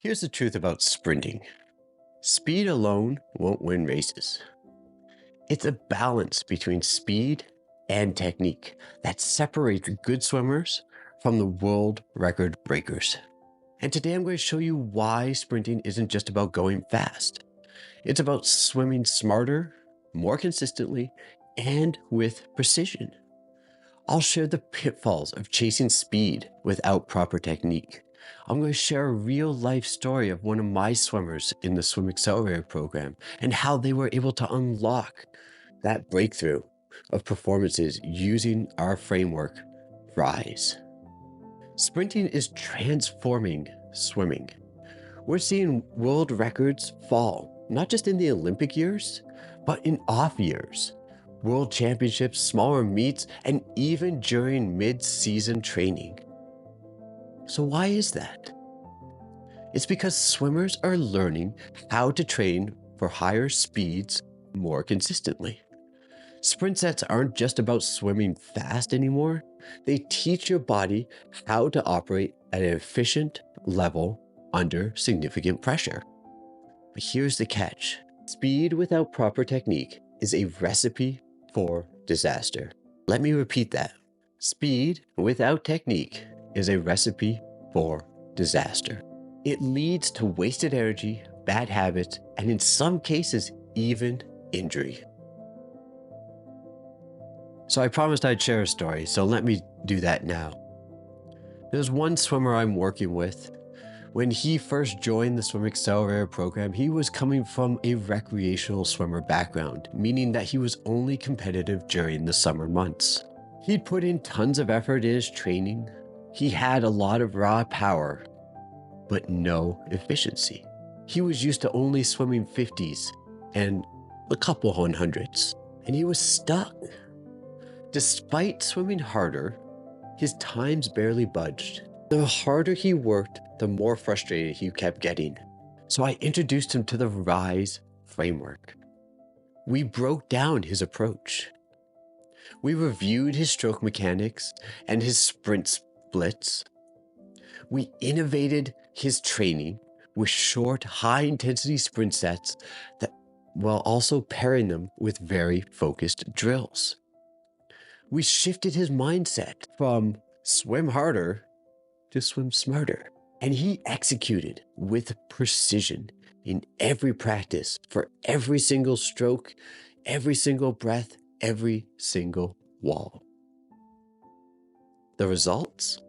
Here's the truth about sprinting. Speed alone won't win races. It's a balance between speed and technique that separates good swimmers from the world record breakers. And today I'm going to show you why sprinting isn't just about going fast. It's about swimming smarter, more consistently, and with precision. I'll share the pitfalls of chasing speed without proper technique. I'm going to share a real life story of one of my swimmers in the Swim Accelerator program and how they were able to unlock that breakthrough of performances using our framework, R.I.S.E. Sprinting is transforming swimming. We're seeing world records fall, not just in the Olympic years, but in off years, world championships, smaller meets, and even during mid-season training. So why is that? It's because swimmers are learning how to train for higher speeds more consistently. Sprint sets aren't just about swimming fast anymore. They teach your body how to operate at an efficient level under significant pressure. But here's the catch. Speed without proper technique is a recipe for disaster. Let me repeat that. Speed without technique is a recipe for disaster. It leads to wasted energy, bad habits, and in some cases, even injury. So I promised I'd share a story, so let me do that now. There's one swimmer I'm working with. When he first joined the Swim Accelerator program, he was coming from a recreational swimmer background, meaning that he was only competitive during the summer months. He'd put in tons of effort in his training. He had a lot of raw power, but no efficiency. He was used to only swimming 50s and a couple 100s, and he was stuck. Despite swimming harder, his times barely budged. The harder he worked, the more frustrated he kept getting. So I introduced him to the R.I.S.E Framework. We broke down his approach. We reviewed his stroke mechanics and his sprint splits. We innovated his training with short, high-intensity sprint sets while also pairing them with very focused drills. We shifted his mindset from swim harder to swim smarter. And he executed with precision in every practice for every single stroke, every single breath, every single wall. The results?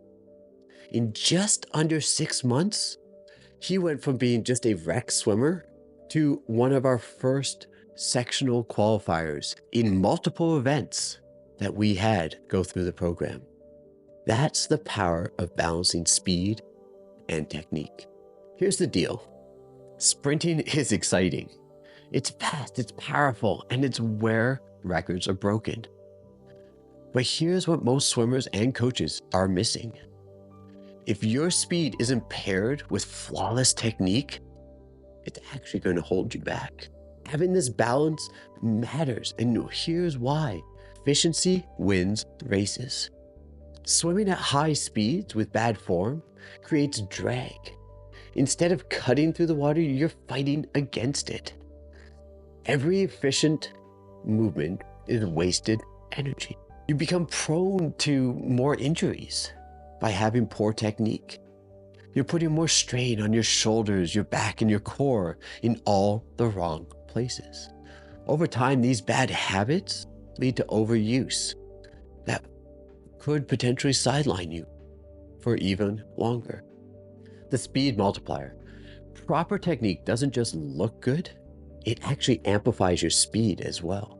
In just under 6 months, he went from being just a rec swimmer to one of our first sectional qualifiers in multiple events that we had go through the program. That's the power of balancing speed and technique. Here's the deal. Sprinting is exciting. It's fast, it's powerful, and it's where records are broken. But here's what most swimmers and coaches are missing. If your speed isn't paired with flawless technique, it's actually going to hold you back. Having this balance matters, and here's why. Efficiency wins races. Swimming at high speeds with bad form creates drag. Instead of cutting through the water, you're fighting against it. Every efficient movement is wasted energy. You become prone to more injuries by having poor technique. You're putting more strain on your shoulders, your back, and your core in all the wrong places. Over time, these bad habits lead to overuse that could potentially sideline you for even longer. The speed multiplier. Proper technique doesn't just look good, it actually amplifies your speed as well.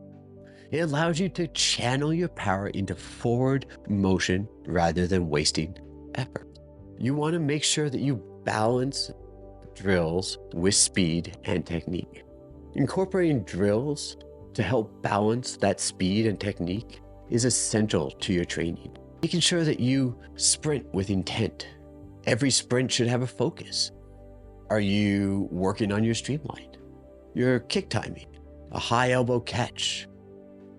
It allows you to channel your power into forward motion rather than wasting effort. You want to make sure that you balance drills with speed and technique. Incorporating drills to help balance that speed and technique is essential to your training. Making sure that you sprint with intent. Every sprint should have a focus. Are you working on your streamline, your kick timing, a high elbow catch?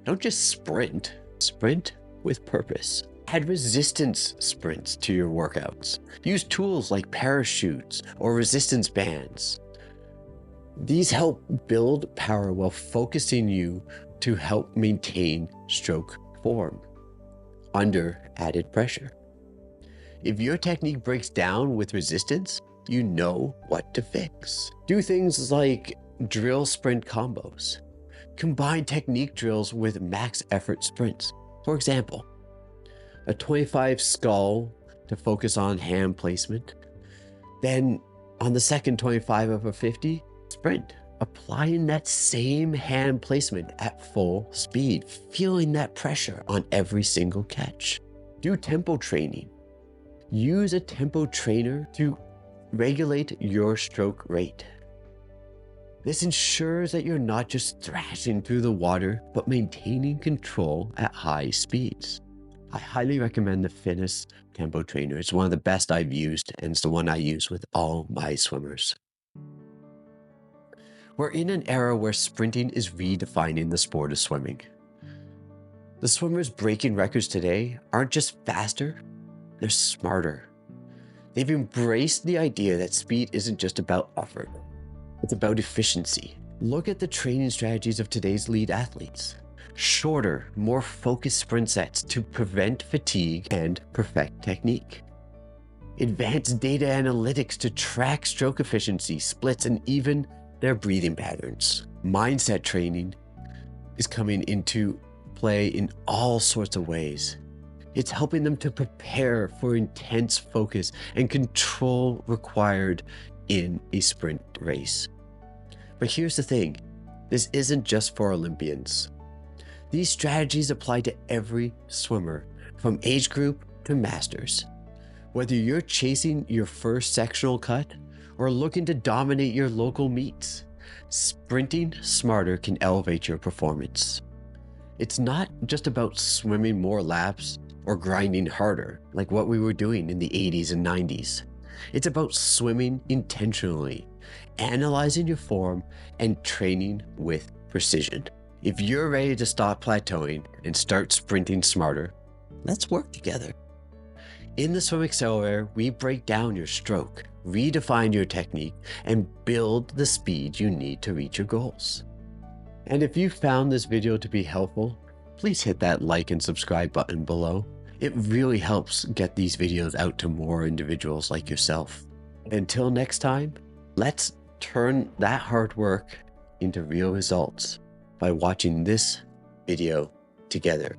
Don't just sprint, sprint with purpose. Add resistance sprints to your workouts. Use tools like parachutes or resistance bands. These help build power while focusing you to help maintain stroke form under added pressure. If your technique breaks down with resistance, you know what to fix. Do things like drill sprint combos. Combine technique drills with max effort sprints. For example, a 25 skull to focus on hand placement. Then on the second 25 of a 50, sprint, applying that same hand placement at full speed, feeling that pressure on every single catch. Do tempo training. Use a tempo trainer to regulate your stroke rate. This ensures that you're not just thrashing through the water, but maintaining control at high speeds. I highly recommend the Fitness Tempo Trainer. It's one of the best I've used, and it's the one I use with all my swimmers. We're in an era where sprinting is redefining the sport of swimming. The swimmers breaking records today aren't just faster, they're smarter. They've embraced the idea that speed isn't just about effort, it's about efficiency. Look at the training strategies of today's lead athletes. Shorter, more focused sprint sets to prevent fatigue and perfect technique. Advanced data analytics to track stroke efficiency, splits, and even their breathing patterns. Mindset training is coming into play in all sorts of ways. It's helping them to prepare for intense focus and control required in a sprint race. But here's the thing, this isn't just for Olympians. These strategies apply to every swimmer, from age group to masters. Whether you're chasing your first sectional cut or looking to dominate your local meets, sprinting smarter can elevate your performance. It's not just about swimming more laps or grinding harder like what we were doing in the 80s and 90s. It's about swimming intentionally, analyzing your form, and training with precision. If you're ready to stop plateauing and start sprinting smarter, let's work together. In the Swim Accelerator, we break down your stroke, redefine your technique, and build the speed you need to reach your goals. And if you found this video to be helpful, please hit that like and subscribe button below. It really helps get these videos out to more individuals like yourself. Until next time, let's turn that hard work into real results by watching this video together.